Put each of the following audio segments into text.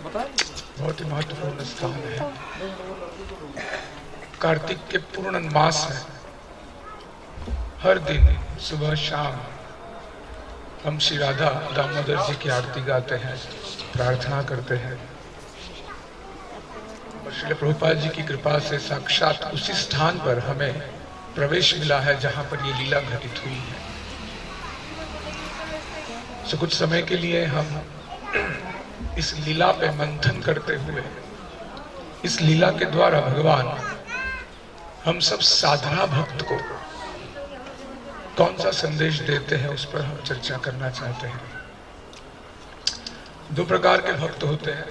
बहुत ही महत्वपूर्ण स्थान है। कार्तिक के पूर्ण मास में हर दिन सुबह शाम हम श्री राधा दामोदर जी की आरती गाते हैं, प्रार्थना करते हैं। श्रील प्रभुपाद जी की कृपा से साक्षात उसी स्थान पर हमें प्रवेश मिला है जहां पर ये लीला घटित हुई है। सो कुछ समय के लिए हम इस लीला पे मंथन करते हुए, इस लीला के द्वारा भगवान हम सब साधना भक्त को कौन सा संदेश देते हैं उस पर हम चर्चा करना चाहते हैं। दो प्रकार के भक्त होते हैं।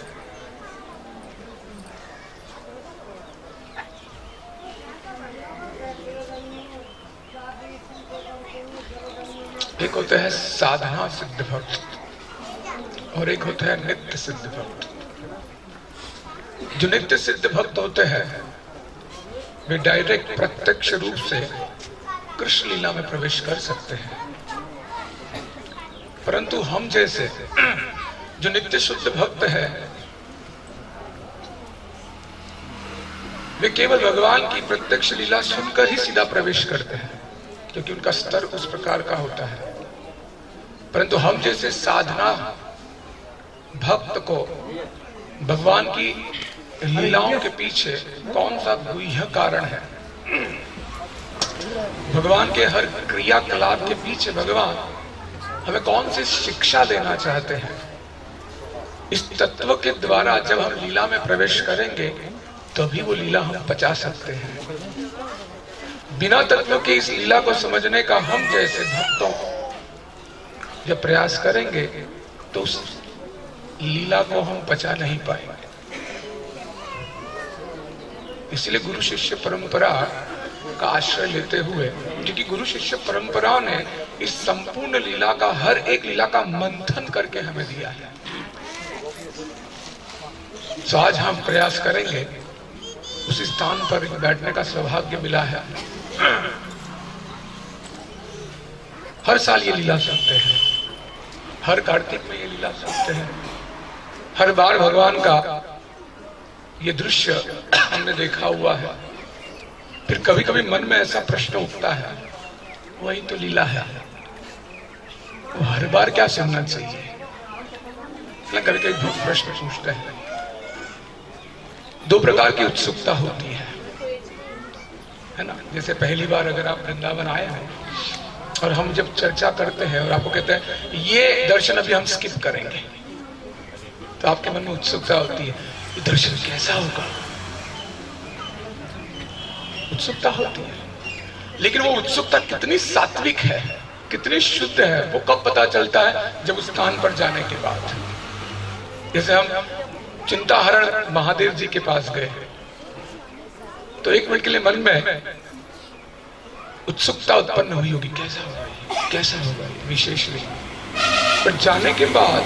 एक होते हैं साधना सिद्ध भक्त और एक होता है नित्य सिद्ध भक्त। जो नित्य सिद्ध भक्त होते हैं वे डायरेक्ट प्रत्यक्ष रूप से कृष्ण लीला में प्रवेश कर सकते हैं, परंतु हम जैसे जो नित्य शुद्ध भक्त है वे केवल भगवान की प्रत्यक्ष लीला सुनकर ही सीधा प्रवेश करते हैं, क्योंकि उनका स्तर उस प्रकार का होता है। परंतु हम जैसे साधना भक्त को भगवान की लीलाओं के पीछे कौन सा गुह्य कारण है, भगवान के हर क्रियाकलाप के पीछे भगवान हमें कौन सी शिक्षा देना चाहते हैं, इस तत्व के द्वारा जब हम लीला में प्रवेश करेंगे तभी वो लीला हम पचा सकते हैं। बिना तत्व की इस लीला को समझने का हम जैसे भक्तों जब प्रयास करेंगे तो उस लीला को हम पचा नहीं पाएंगे। इसलिए गुरु शिष्य परंपरा का आश्रय लेते हुए, क्योंकि गुरु शिष्य परंपरा ने इस संपूर्ण लीला का, हर एक लीला का मंथन करके हमें दिया है। तो आज हम प्रयास करेंगे, उस स्थान पर बैठने का सौभाग्य मिला है। हर साल ये लीला सुनते हैं, हर कार्तिक में ये लीला सुनते हैं, हर बार भगवान का ये दृश्य हमने देखा हुआ है। फिर कभी कभी मन में ऐसा प्रश्न उठता है, वही तो लीला है, वो हर बार क्या सुनना चाहिए। कभी कभी बहुत प्रश्न पूछते हैं। दो प्रकार की उत्सुकता होती है ना। जैसे पहली बार अगर आप वृंदावन आए हैं और हम जब चर्चा करते हैं और आपको कहते हैं ये दर्शन अभी हम स्किप करेंगे, तो आपके मन में उत्सुकता होती है, ये दर्शन कैसा होगा, उत्सुकता होती है। लेकिन वो उत्सुकता कितनी सात्विक है, कितनी शुद्ध है, वो कब पता चलता है, जब उस स्थान पर जाने के बाद। जैसे हम चिंताहरण महादेव जी के पास गए तो एक मिनट के लिए मन में उत्सुकता उत्पन्न हुई होगी, कैसा होगा, कैसा होगा, विशेष नहीं। पर जाने के बाद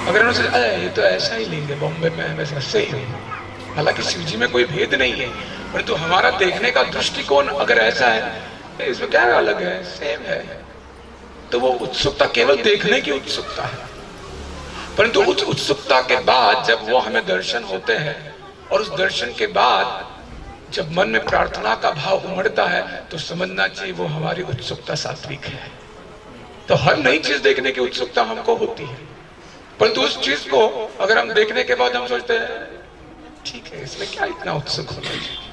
अगर उन्होंने सोचा ये तो ऐसा ही लेंगे, बॉम्बे में हमें ऐसे ही नहीं। हालांकि शिवजी में कोई भेद नहीं है, परंतु हमारा देखने का दृष्टिकोण अगर ऐसा है, इसमें क्या अलग है, सेम है, तो वो उत्सुकता केवल देखने की उत्सुकता है। परंतु उस उत्सुकता के बाद जब वो हमें दर्शन होते हैं और उस दर्शन के बाद जब मन में प्रार्थना का भाव उमड़ता है, तो समझना चाहिए वो हमारी उत्सुकता सात्विक है। तो हर नई चीज देखने की उत्सुकता हमको होती है, परंतु उस चीज को अगर हम देखने के बाद हम सोचते हैं ठीक है, इसमें क्या इतना उत्सुक होना चाहिए।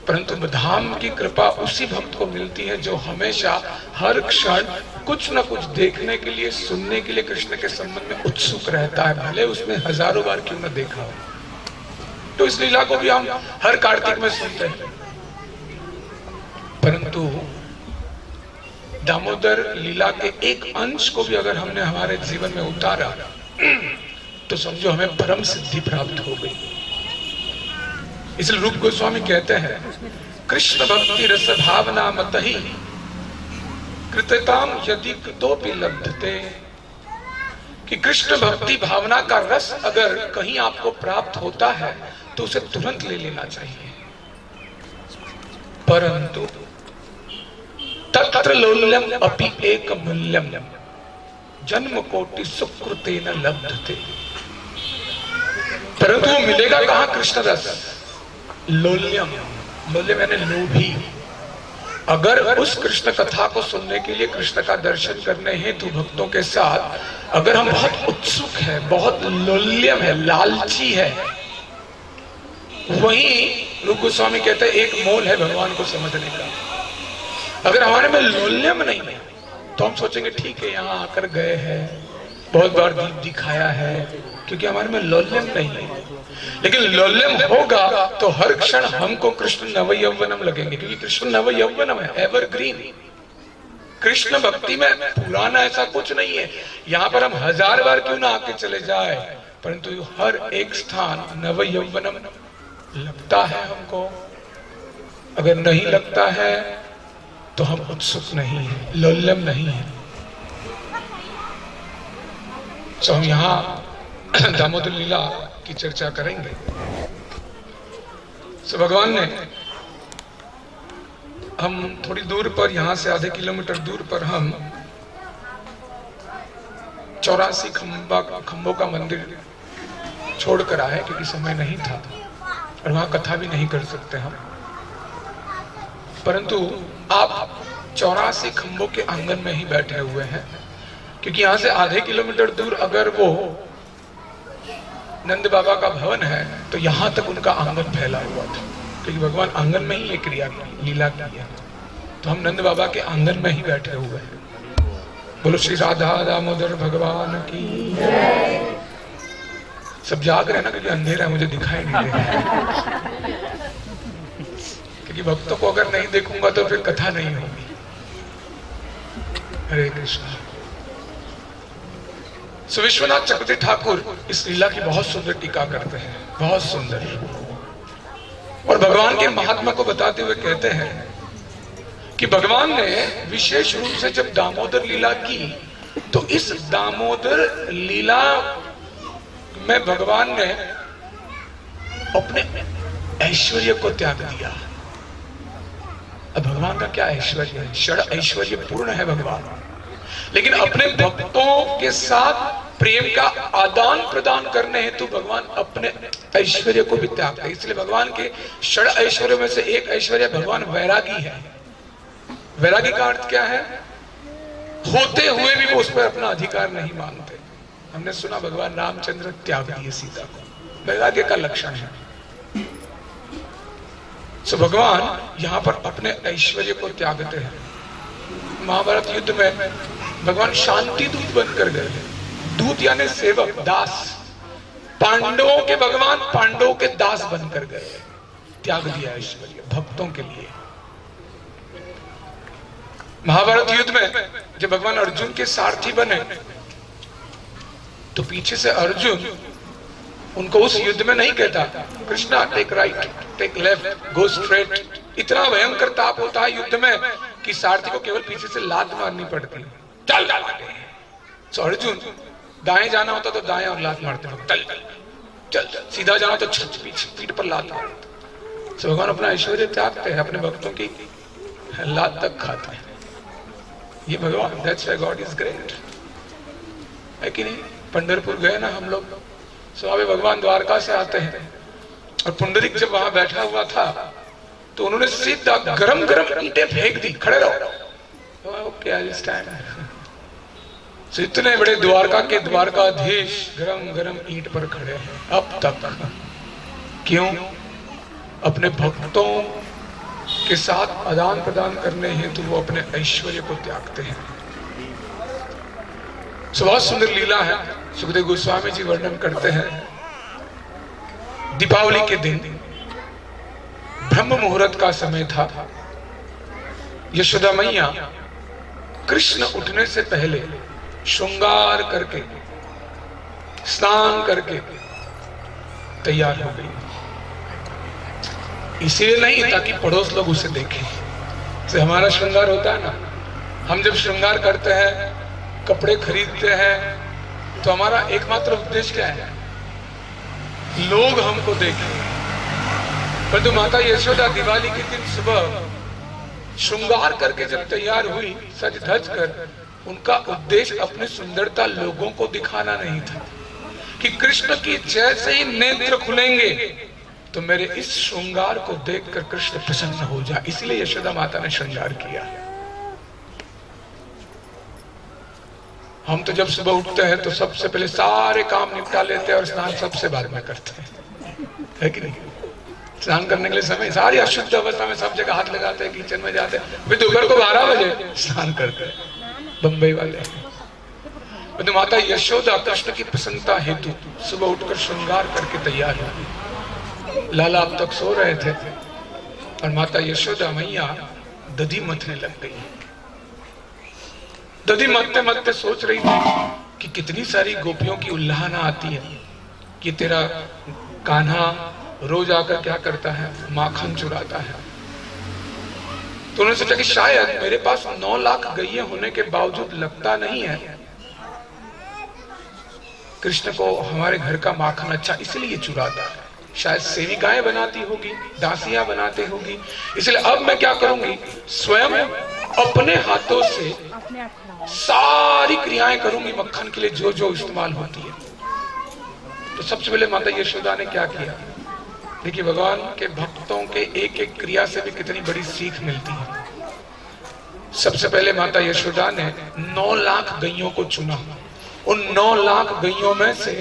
परंतु धाम की कृपा उसी भक्त को मिलती है जो हमेशा हर क्षण कुछ न कुछ देखने के लिए, सुनने के लिए कृष्ण के संबंध में उत्सुक रहता है, भले उसने हजारों बार क्यों न देखा हो। तो इस लीला को भी हम हर कार्तिक में सुनते हैं, परंतु दामोदर लीला के एक अंश को भी अगर हमने हमारे जीवन में उतारा तो समझो हमें परम सिद्धि प्राप्त हो गई। इसलिए रूप गोस्वामी कहते हैं, कृष्ण भक्ति रस भावना मतहि कृतताम यदि कृतोपि लब्धते, कि कृष्ण भक्ति भावना का रस अगर कहीं आपको प्राप्त होता है तो उसे तुरंत ले लेना चाहिए। परंतु तत्र लोल्यम अपि एक मूल्यम जन्म कोटि सुकृतेन लब्धते, परंतु वो मिलेगा कहां? कृष्ण रस, लोल्यम। लोल्यम यानी लोभी। अगर उस कृष्ण कथा को सुनने के लिए, कृष्ण का दर्शन करने हेतु भक्तों के साथ अगर हम बहुत उत्सुक है, बहुत लोल्यम है, लालची है, वहीं रूप गोस्वामी कहते हैं एक मोल है भगवान को समझने का। अगर हमारे में लोल्यम नहीं है तो हम सोचेंगे ठीक है यहाँ आकर गए हैं, बहुत बार दीप दिखाया है, क्योंकि हमारे में लोल्यम नहीं है। लेकिन लोल्यम होगा तो हर क्षण हमको कृष्ण नव यौवनम लगेंगे, क्योंकि कृष्ण नव यौवनम है, एवरग्रीन। कृष्ण भक्ति में पुराना ऐसा कुछ नहीं है। यहाँ पर हम 1000 बार क्यों ना आके चले जाए, परंतु हर एक स्थान नव यौवनम लगता है हमको। अगर नहीं लगता है तो हम उत्सुक नहीं है, लोल्यम नहीं है। तो हम यहाँ दामोदर लीला की चर्चा करेंगे। तो भगवान ने, हम थोड़ी दूर पर, यहां से आधे किलोमीटर दूर पर हम 84 खंभों का मंदिर छोड़कर आए, क्योंकि समय नहीं था और वहां कथा भी नहीं कर सकते हम। परंतु आप 84 खंभों के आंगन में ही बैठे हुए हैं, क्योंकि यहां से आधे किलोमीटर दूर अगर वो नंद बाबा का भवन है तो यहां तक उनका आंगन फैला हुआ था, क्योंकि भगवान आंगन में ही एक क्रिया की, लीला की है। तो हम नंद बाबा के आंगन में ही बैठे हुए हैं। बोलो श्री राधा दामोदर भगवान की। सब जाग रहे ना, क्योंकि अंधेरा है, मुझे दिखाई नहीं दे रहा। क्योंकि भक्तों को अगर नहीं देखूंगा तो फिर कथा नहीं होगी। हरे कृष्ण। सो विश्वनाथ चक्रवर्ती ठाकुर इस लीला की बहुत सुंदर टीका करते हैं, बहुत सुंदर। और भगवान के महात्मा को बताते हुए कहते हैं कि भगवान ने विशेष रूप से जब दामोदर लीला की, तो इस दामोदर लीला में भगवान ने अपने ऐश्वर्य को त्याग दिया। अब भगवान का क्या ऐश्वर्य है? षड ऐश्वर्य पूर्ण है भगवान, लेकिन अपने भक्तों के साथ प्रेम का आदान प्रदान करने हेतु भगवान अपने ऐश्वर्य को भी त्यागते हैं। इसलिए भगवान के षड ऐश्वर्य में से एक ऐश्वर्य भगवान वैरागी है। वैरागी का अर्थ क्या है? होते हुए भी वो उस पर अपना अधिकार नहीं मानते। हमने सुना भगवान रामचंद्र त्याग दिए सीता को, वैराग्य का लक्षण है। सो भगवान यहाँ पर अपने ऐश्वर्य को त्यागते हैं। महाभारत युद्ध में भगवान शांति दूत बनकर गए। दूत यानी सेवक, दास। पांडवों के भगवान पांडवों के दास बनकर गए, त्याग दिया ऐश्वर्य भक्तों के लिए। महाभारत युद्ध में जब भगवान अर्जुन के सारथी बने तो पीछे से अर्जुन उनको उस युद्ध में नहीं कहता Krishna take right, take left, go straight. इतना भयंकर ताप होता है युद्ध में कि सारथी को केवल पीछे से लात मारनी पड़ती, चल चल। तो अर्जुन दाएं जाना होता तो दाएं और लात मारते, चल चल चल। सीधा जाना तो पीछे पीठ पर लात मारते। तो भगवान अपना ऐश्वर्य त्यागते हैं, अपने भक्तों की लात तक खाते हैं। ये भगवान, that's why God is great, है कि नहीं? पंढरपुर गए ना हम लोग, स्वामी भगवान द्वारका से आते हैं और पुंडरीक जब वहां बैठा हुआ था तो उन्होंने सीधा गरम गरम ईंटें फेंक दी, खड़े रहो। Okay I will stand. So इतने बड़े द्वारका के द्वारकाधीश गरम गरम ईंट पर खड़े हैं अब तक। क्यों? अपने भक्तों के साथ आदान प्रदान करने हेतु वो अपने ऐश्वर्य को त्यागते हैं। बहुत सुंदर लीला है। सुखदेव गोस्वामी जी वर्णन करते हैं, दीपावली के दिन ब्रह्म मुहूर्त का समय था। यशोदा मैया कृष्ण उठने से पहले श्रृंगार करके, स्नान करके तैयार हो गई। इसलिए नहीं ताकि पड़ोस लोग उसे देखें। से हमारा श्रृंगार होता है ना, हम जब श्रृंगार करते हैं, कपड़े खरीदते हैं, तो हमारा एकमात्र उद्देश्य क्या है? लोग हमको देखें। परंतु माता यशोदा दिवाली के दिन सुबह श्रृंगार करके जब तैयार हुई, सज धज कर, उनका उद्देश्य अपनी सुंदरता लोगों को दिखाना नहीं था, कि कृष्ण की जैसे ही नेत्र खुलेंगे तो मेरे इस श्रृंगार को देखकर कृष्ण प्रसन्न हो जाए, इसलिए यशोदा माता ने श्रृंगार किया। हम तो जब सुबह उठते हैं तो सबसे पहले सारे काम निपटा लेते हैं और स्नान सबसे बाद में करते हैं, है कि नहीं? स्नान करने के लिए समय, सारी अशुद्ध अवस्था में सब जगह हाथ लगाते हैं, किचन में जाते हैं, फिर दोपहर को 12 बजे स्नान करते हैं बंबई वाले। तो माता यशोदा कृष्ण की प्रसन्नता हेतु सुबह उठकर श्रृंगार करके तैयार हुई। लाला अब तक सो रहे थे और माता यशोदा मैया दधी मथने लग गई। दधी मथते मथते सोच रही थी कि कितनी सारी गोपियों की उल्लाहना आती है कि तेरा कान्हा रोज आकर क्या करता है, माखन चुराता है। तो उन्होंने सोचा कि शायद मेरे पास 9 लाख गैये होने के बावजूद लगता नहीं है कृष्ण को हमारे घर का माखन अच्छा, इसलिए चुराता है। शायद सेविकाएं बनाती होगी, दासियां बनाती होगी, इसलिए अब मैं क्या करूंगी, स्वयं अपने हाथों से सारी क्रियाएं करूंगी मक्खन के लिए जो जो इस्तेमाल होती है। तो सबसे पहले माता यशोदा ने क्या किया, देखिए भगवान के भक्तों के एक एक क्रिया से भी कितनी बड़ी सीख मिलती है। सबसे पहले माता यशोदा ने 9 लाख गैयों को चुना। उन 9 लाख गैयों में से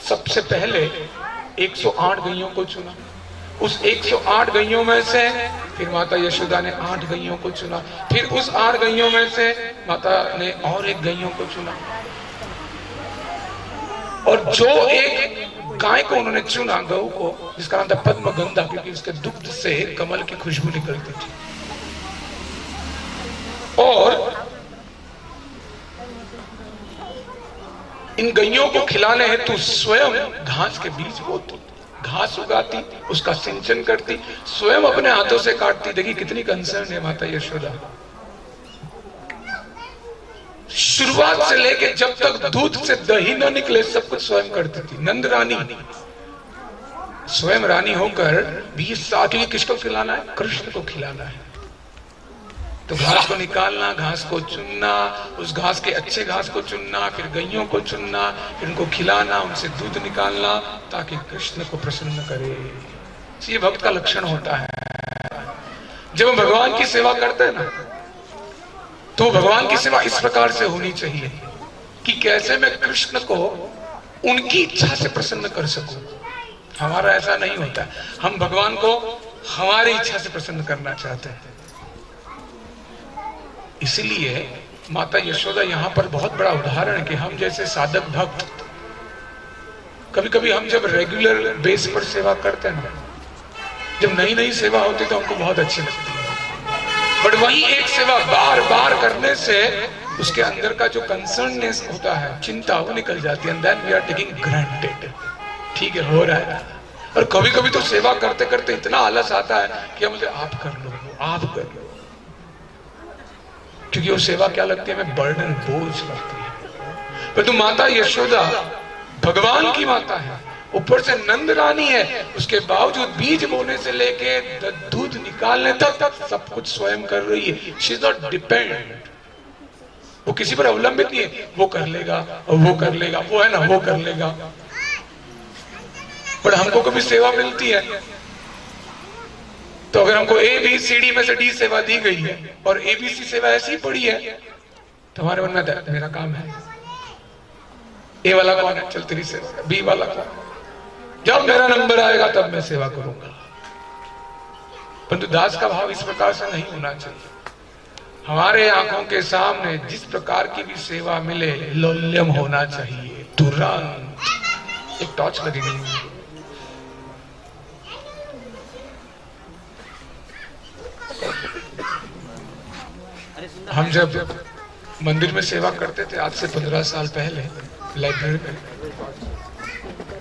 सबसे पहले 108 गैयों को चुना। उस 108 गैयों में से फिर माता यशोदा ने 8 गैयों को चुना। फिर उस 8 गैयों में से माता ने और एक गैयों को चुना। और जो एक गाय को उन्होंने चुना, गऊ को, जिसका नाम था पद्मगंधा, क्योंकि उसके दुग्ध से कमल की खुशबू निकलती थी। और इन गैयों को खिलाने हेतु स्वयं घास के बीज बोती, घास उगाती, उसका सिंचन करती, स्वयं अपने हाथों से काटती। देखिए कितनी कंसर्न है माता यशोदा। शुरुआत से लेके जब तक दूध से दही न निकले सब कुछ स्वयं करती थी। नंद रानी स्वयं रानी होकर 20 साल के लिए किसको खिलाना है, कृष्ण को खिलाना है। तो घास को निकालना, घास को चुनना, उस घास के अच्छे घास को चुनना, फिर गैयों को चुनना, फिर उनको खिलाना, उनसे दूध निकालना ताकि कृष्ण को प्रसन्न करे। ये भक्त का लक्षण होता है। जब हम भगवान की सेवा करते हैं ना, तो भगवान की सेवा इस प्रकार से होनी चाहिए कि कैसे मैं कृष्ण को उनकी इच्छा से प्रसन्न कर सकूं। हमारा ऐसा नहीं होता, हम भगवान को हमारी इच्छा से प्रसन्न करना चाहते हैं। इसलिए माता यशोदा यहाँ पर बहुत बड़ा उदाहरण है कि हम जैसे साधक भक्त, कभी कभी हम जब रेगुलर बेस पर सेवा करते हैं ना, जब नई नई सेवा होती तो हमको बहुत अच्छी लगती है, बट वही एक सेवा बार बार करने से उसके अंदर का जो कंसर्ननेस होता है, चिंता, वो निकल जाती है। And then we are taking granted, ठीक है हो रहा है। और कभी कभी तो सेवा करते करते इतना आलस आता है कि मुझे आप कर लो, आप कर लो, क्योंकि वो सेवा क्या लगती है, हमें बर्डन, बोझ लगती है। परंतु माता यशोदा भगवान की माता है, ऊपर से नंद रानी है, उसके बावजूद बीज बोने से लेके दूध निकालने तक सब कुछ स्वयं कर रही है। शी इज नॉट डिपेंडेंट, वो किसी पर अवलंबित नहीं है, वो कर लेगा और वो कर लेगा, वो है ना वो कर लेगा। पर हमको कभी सेवा मिलती है तो अगर हमको ABCD में से D सेवा दी गई है और ABC सेवा ऐसी पड़ी है तो हमारे मन में मेरा काम है, A वाला कौन है, चल तेरी सेवा, B वाला कौन, जब मेरा नंबर आएगा तब मैं सेवा करूंगा। परंतु दास का भाव इस प्रकार से नहीं होना चाहिए। हमारे आंखों के सामने जिस प्रकार की भी सेवा मिले, लौल्यम होना चाहिए, तुरंत। एक टॉर्च लगेगी, हम जब मंदिर में सेवा करते थे आज से 15 साल पहले लाइब्रेरी में,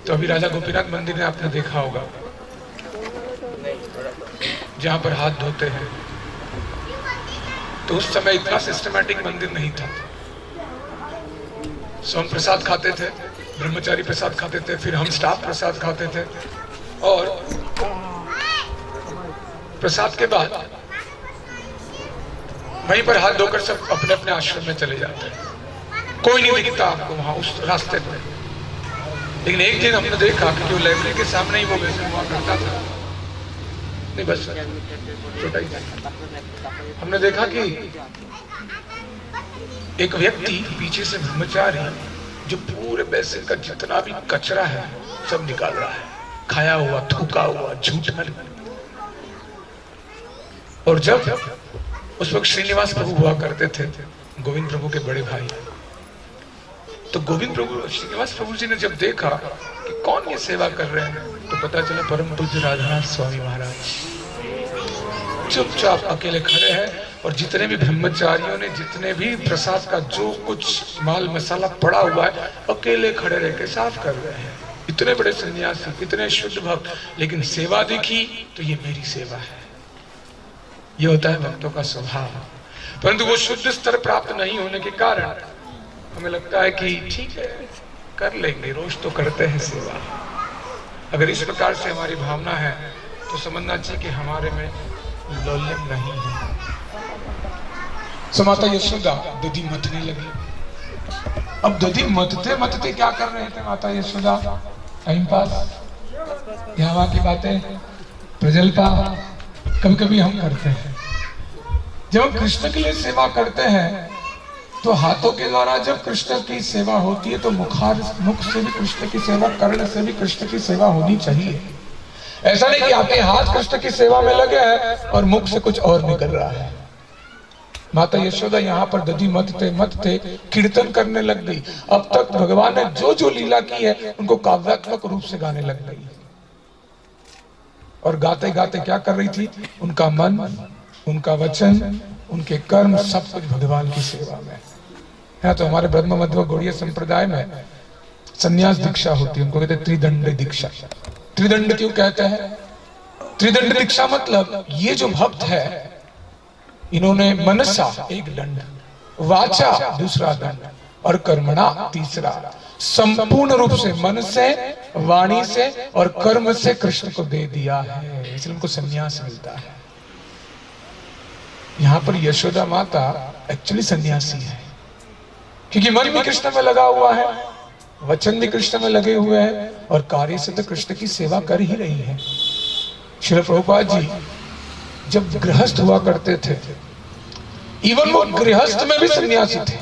तो अभी राजा गोपीनाथ मंदिर में आपने देखा होगा जहां पर हाथ धोते हैं, तो उस समय इतना सिस्टमैटिक मंदिर नहीं था। सो हम प्रसाद खाते थे, ब्रह्मचारी प्रसाद खाते थे, फिर हम स्टाफ प्रसाद खाते थे, और प्रसाद के बाद वहीं पर हाथ धोकर सब अपने अपने आश्रम में चले जाते हैं। कोई नहीं दिखता आपको वहां उस रास्ते पे। लेकिन एक दिन हमने देखा कि वो लाइब्रेरी के सामने ही वो वैसे हुआ करता था। नहीं बस छोटा ही था। हमने देखा कि एक व्यक्ति पीछे से ब्रह्मचारी जो पूरे बेसिन का जितना भी कचरा है सब निकाल रहा है, खाया हुआ, थूका हुआ, झूठा। और जब उस वक्त श्रीनिवास प्रभु हुआ करते थे, गोविंद प्रभु के बड़े भाई, तो गोविंद प्रभु श्रीनिवास प्रभु जी ने जब देखा कि कौन ये सेवा कर रहे हैं, तो पता चला परम पूज्य राधानाथ स्वामी महाराज चुपचाप अकेले खड़े हैं। और जितने भी ब्रह्मचारियों ने जितने भी प्रसाद का जो कुछ माल मसाला पड़ा हुआ है अकेले खड़े रह के साफ कर रहे हैं। इतने बड़े सन्यासी, इतने शुद्ध भक्त, लेकिन सेवा देखी तो ये मेरी सेवा है। ये होता है भक्तों का स्वभाव। परंतु वो शुद्ध स्तर प्राप्त नहीं होने के कारण हमें लगता है कि ठीक है कर लेंगे, रोज तो करते हैं सेवा। अगर इस प्रकार से हमारी भावना है तो समझना चाहिए कि हमारे में लौल्यम नहीं है। सो माता यशोदा दधी मथने लगी। अब दधी मथते मथते क्या कर रहे थे माता यशोदा? टाइम पास, यहाँ वहां की बातें, प्रजल्पा कभी कभी हम करते हैं। जब हम कृष्ण के लिए सेवा करते हैं तो हाथों के द्वारा जब कृष्ण की सेवा होती है तो मुख से भी कृष्ण की सेवा, कर्ण से भी कृष्ण की सेवा होनी चाहिए। ऐसा नहीं कि आपके हाथ कृष्ण की सेवा में लगे हैं और मुख से कुछ और निकल रहा है। माता यशोदा यहाँ पर दधी मथते मथते कीर्तन करने लग गई। अब तक भगवान ने जो जो लीला की है उनको काव्यात्मक रूप से गाने लग गई। और गाते गाते क्या कर रही थी? उनका मन, उनका वचन, उनके कर्म सब कुछ भगवान की सेवा में है। तो हमारे ब्रह्म मध्व गौड़ीय संप्रदाय में संन्यास दीक्षा होती है, उनको कहते हैं त्रिदंड दीक्षा। त्रिदंड क्यों कहते हैं? त्रिदंड दीक्षा मतलब ये जो भक्त है इन्होंने मनसा एक दंड, वाचा दूसरा दंड और कर्मणा तीसरा, संपूर्ण रूप से मन से, वाणी से और कर्म से कृष्ण को दे दिया है, इसलिए उनको संन्यास मिलता है। यहाँ पर यशोदा माता एक्चुअली सन्यासी है, क्योंकि मन भी कृष्ण में लगा हुआ है, वचन भी कृष्ण में लगे हुए हैं और कार्य से तो कृष्ण की सेवा कर ही रही है। श्रील प्रभुपाद जी जब गृहस्थ हुआ करते थे, इवन वो गृहस्थ में भी सन्यासी थे,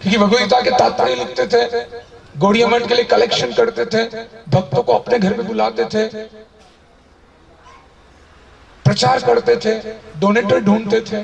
क्योंकि भगवद गीता के तात्पर्य लिखते थे, गौड़ीय मठ के लिए कलेक्शन करते थे, भक्तों को अपने घर में बुलाते थे, प्रचार करते थे, डोनेटर ढूंढते थे।